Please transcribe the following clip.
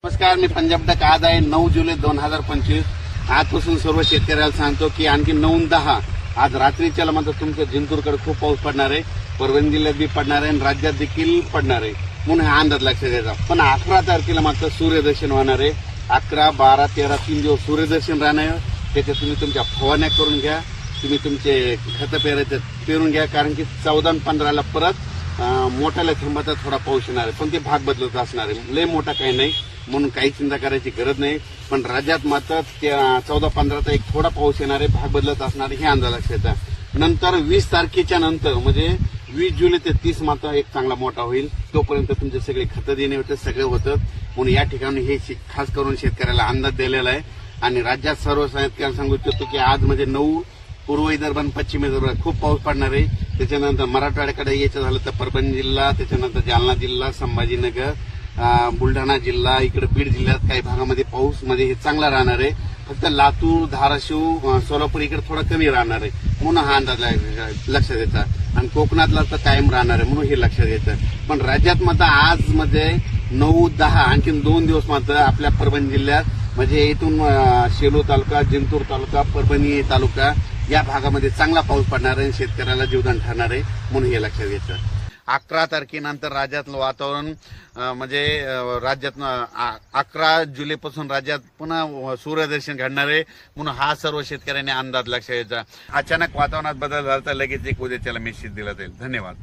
नमस्कार, मी पंजाब तक आज आहे 9 जुलै 2025. आजपासून सर्व शेतकऱ्याला सांगतो की आणखी 9-10 आज रात्रीच्या मात्र तुमच्या जिंतूरकडे खूप पाऊस पडणार आहे, परभणी जिल्ह्यात बी पडणार आहे आणि राज्यात देखील पडणार आहे म्हणून हा अंदाज लक्षात द्यायचा. पण 11 तारखेला मात्र सूर्यदर्शन होणार आहे. 11, 12, 13 3 दिवस सूर्यदर्शन राहणार आहे. त्याच्यात तुम्ही तुमच्या फवारण्या करून घ्या, तुम्ही तुमचे खत पेरून घ्या, कारण की 14 आणि 15ला परत मोठ्याला थांबाचा थोडा पाऊस येणार आहे. पण ते भाग बदलत असणार आहे, लय मोठा काही नाही म्हणून काही चिंता करायची गरज नाही. पण राज्यात मात्र 14-15चा एक थोडा पाऊस येणार आहे, भाग बदलत असणार आहे, हे अंदाज लक्षात. नंतर 20 तारखेच्या नंतर म्हणजे 20 जुलै ते 30 मात्र एक चांगला मोठा होईल. तोपर्यंत तुमचे सगळे खतं देणे होते, सगळे होतं. म्हणून या ठिकाणी हे खास करून शेतकऱ्याला अंदाज दिलेला आहे. आणि राज्यात सर्व शेतकऱ्यांना सांगू इच्छितो की आज म्हणजे 9 पूर्व विदर्भ आणि पश्चिम विदर्भात खूप पाऊस पडणार आहे. त्याच्यानंतर मराठवाड्याकडे यायचं झालं तर परभणी जिल्हा, त्याच्यानंतर जालना जिल्हा, संभाजीनगर, बुलढाणा जिल्हा, इकडे बीड जिल्ह्यात काही भागामध्ये पाऊस म्हणजे हे चांगला राहणार आहे. फक्त लातूर, धाराशिव, सोलापूर इकडे थोडा कमी राहणार आहे म्हणून हा अंदाज लक्षात येतात. आणि कोकणातला तर कायम राहणार आहे म्हणून हे लक्षात येतं. पण राज्यात मात्र आज म्हणजे 9-10 आणखी 2 दिवस मात्र आपल्या परभणी जिल्ह्यात म्हणजे इथून शेलू तालुका, जिंतूर तालुका, परभणी तालुका या भागामध्ये चांगला पाऊस पडणार आहे, शेतकऱ्याला जीवदान ठरणार आहे म्हणून हे लक्षात घेतं. 11 तारखेनंतर राज्यातलं वातावरण म्हणजे राज्यात 11 जुलैपासून राज्यात पुन्हा सूर्यदर्शन घडणार आहे म्हणून हा सर्व शेतकऱ्यांनी अंदाज लक्षात घ्यायचा. अचानक वातावरणात बदल झाला तर लगेच एक उद्याच्याला मेसेज दिला जाईल. धन्यवाद.